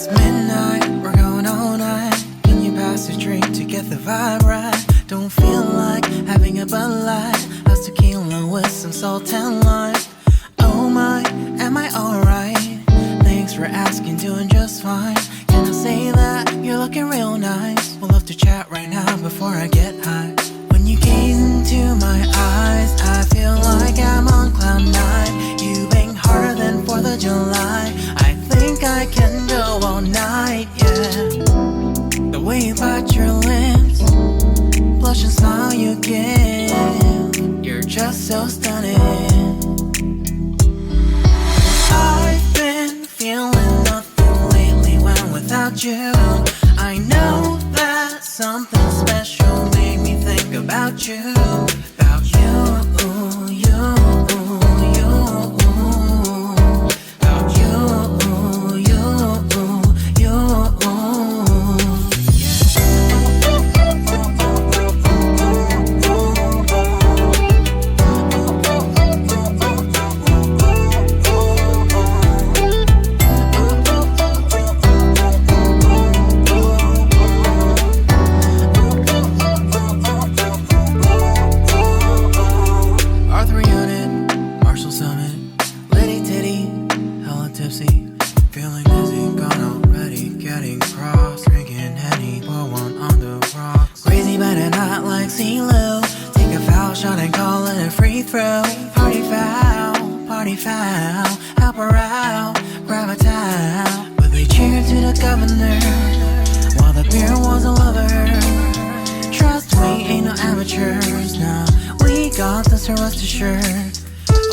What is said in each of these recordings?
It's midnight, we're going all night. Can you pass a drink to get the vibe right? Don't feel like having a Bud Light. How's tequila with some salt and lime? Oh my, am I alright? Thanks for asking, doing just fine. Can I say that you're looking real nice? We'll love to chat right now before I get high. When you gaze into my eyes, I feel like I'm on cloud nine. You bang harder than 4th of July. I think I can go all night, yeah. The way you bite your lips, blush and smile you give, you're just so stunning. I've been feeling nothing lately when without you. I know that something special made me think about you. About you, you, you. About you, you, you. Feeling dizzy, gone already, getting cross. Drinking Henny, pour one on the rocks. Crazy but not like CeeLo. Take a foul shot and call it a free throw. Party foul, help her out, grab a towel. But we cheered to the governor, while the beer was a lover. Trust me, ain't no amateurs, nah. We got this, so rest assured.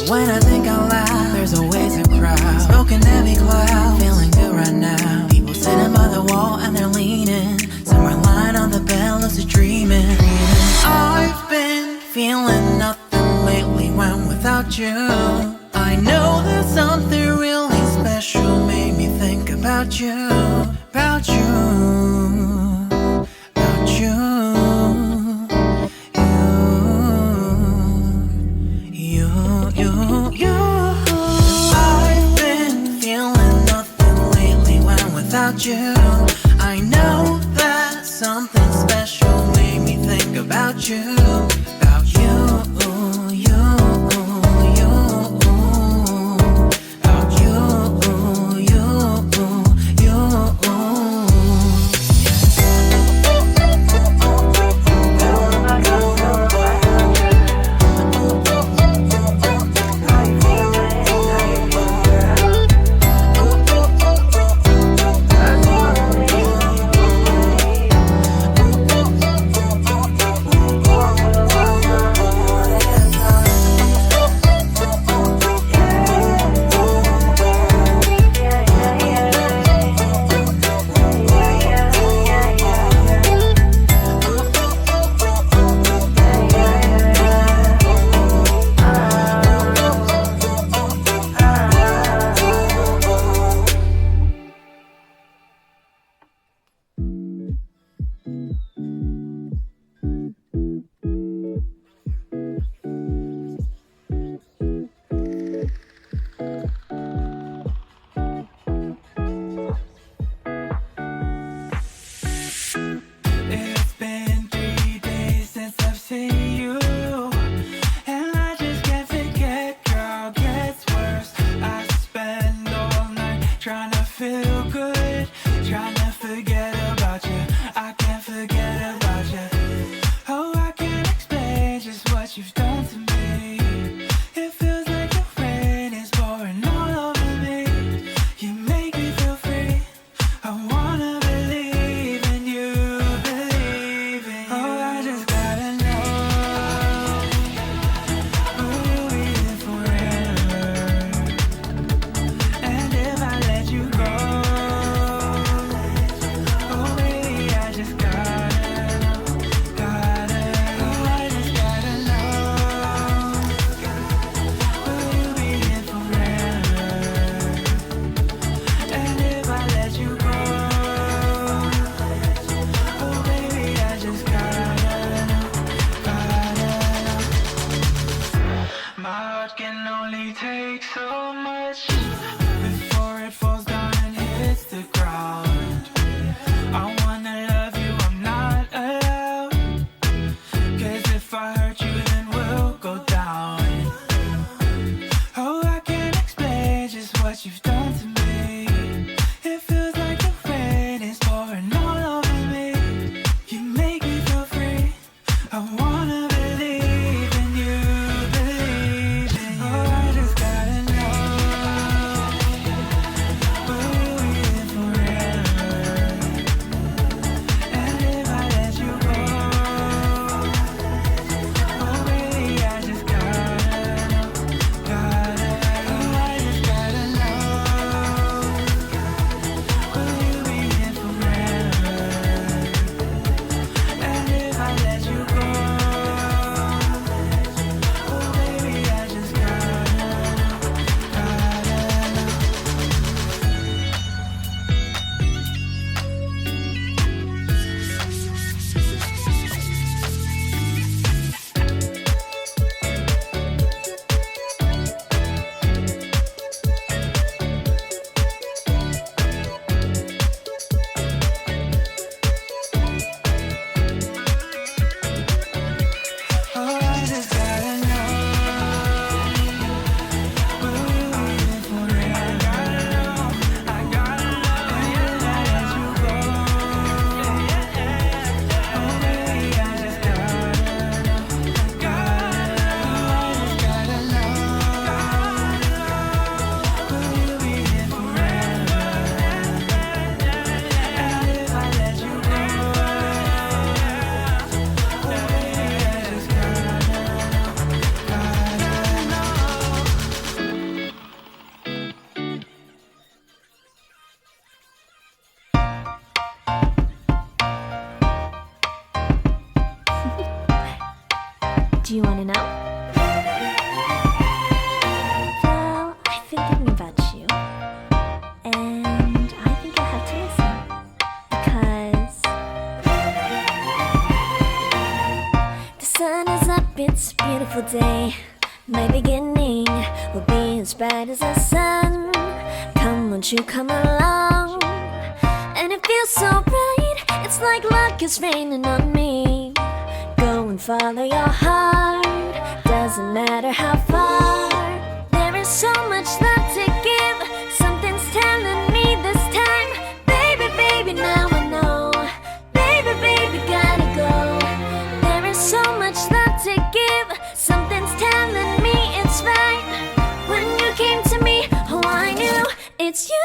When I think out loud, there's always a crowd. Smoking heavy cloud, feeling good right now. People sitting by the wall and they're leaning. Some are lying on the bed, lucid dreaming. I've been feeling nothing lately when without you. I know that something really special made me think about you. About you, about you. I've been feeling nothing lately when without you. I know that something special made me think about you. About you, you, you. About you, you, you. Do you want to know? Well, I've been thinking about you, and I think I'll have to listen, because the sun is up, it's a beautiful day. My beginning will be as bright as the sun. Come, won't you come along? And it feels so bright, it's like luck is raining on me. Go and follow your heart, doesn't matter how far. There is so much love to give, something's telling me this time. Baby, baby, now I know. Baby, baby, gotta go. There is so much love to give, something's telling me it's right. When you came to me, oh, I knew it's you,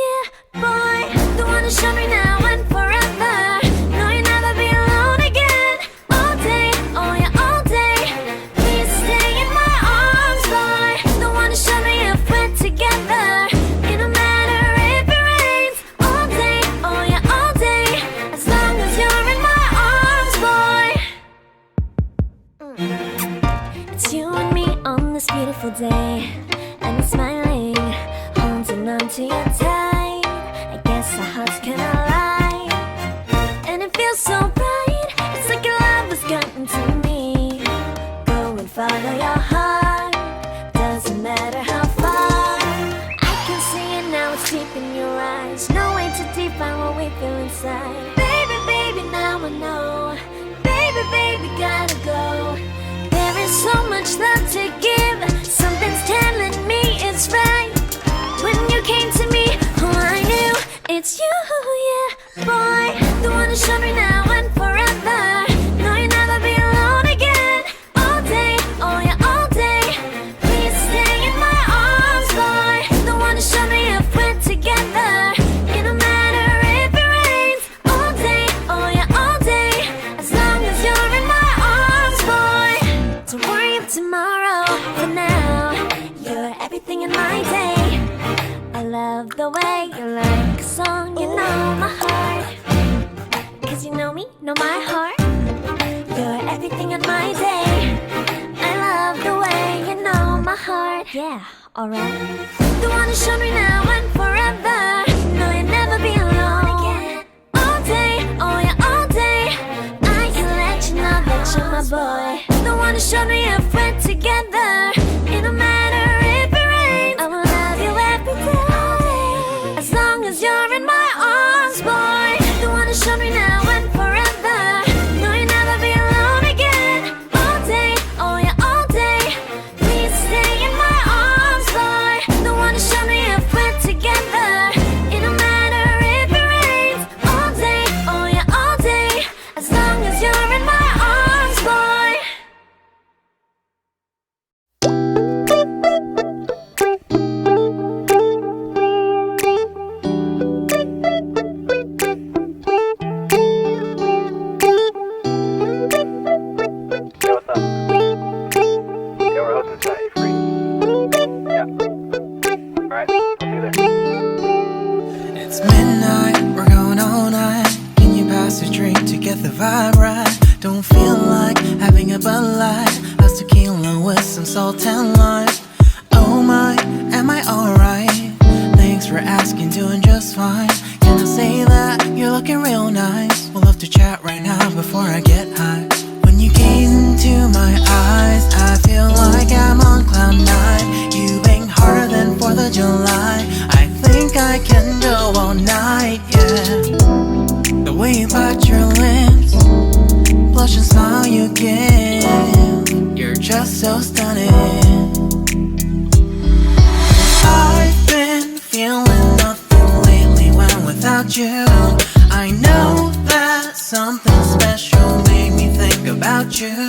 yeah, boy. The one who showed me now and forever. No, you'll never be alone again. All day, oh yeah, all day. Please stay in my arms, boy. The one who showed me if we're together. It don't matter if it rains. All day, oh yeah, all day. As long as you're in my arms, boy. It's you and me on this beautiful day, and it's smiling, holding on to you tight. I guess our hearts can align, and it feels so bright. It's like your love has gotten to me. Go and follow your heart, doesn't matter how far. I can see it now, it's deep in your eyes. No way to define what we feel inside. Baby, baby, now I know. Baby, baby, gotta go. There is so much love to give, something's telling me it's right. When you came to me, oh, I knew it's you, yeah, boy. The one who showed me now and forever. No, you'll never be alone again. All day, oh yeah, all day. Please stay in my arms, boy. The one who showed me if we're together. It don't matter if it rains. All day, oh yeah, all day. As long as you're in my arms, boy. Don't worry of tomorrow, for now you're everything in my day. I love the way you like a song, you know my heart. Cause you know me, know my heart. You're everything in my day. I love the way you know my heart. Yeah, alright. The one who showed me now and forever. No, you'll never be alone again. All day, oh yeah, all day. I can let you know that you're my boy. The one who showed me if we're together. It don't matter if it rains. I will love you every day. As long as you're in my arms, boy. The one who showed me now and forever. No, you'll never be alone again. All day, oh yeah, all day. Please stay in my arms, boy. The one who showed me if we're together. It don't matter if it rains. All day, oh yeah, all day. As long as you're in my arms, boy. It's midnight, we're going all night. Can you pass a drink to get the vibe right? Don't feel like having a Bud Light. How's tequila with some salt and lime? Oh my, am I alright? Thanks for asking, doing just fine. Can I say that you're looking real nice? We'll have to chat right now before I get high. When you gaze into my eyes, I feel like I'm on cloud nine. You bang harder than 4th of July. I think I can go all night, yeah. The way you bite your lips, blush and smile you give, you're just so stunning. I've been feeling nothing lately when without you. I know that something special made me think about you.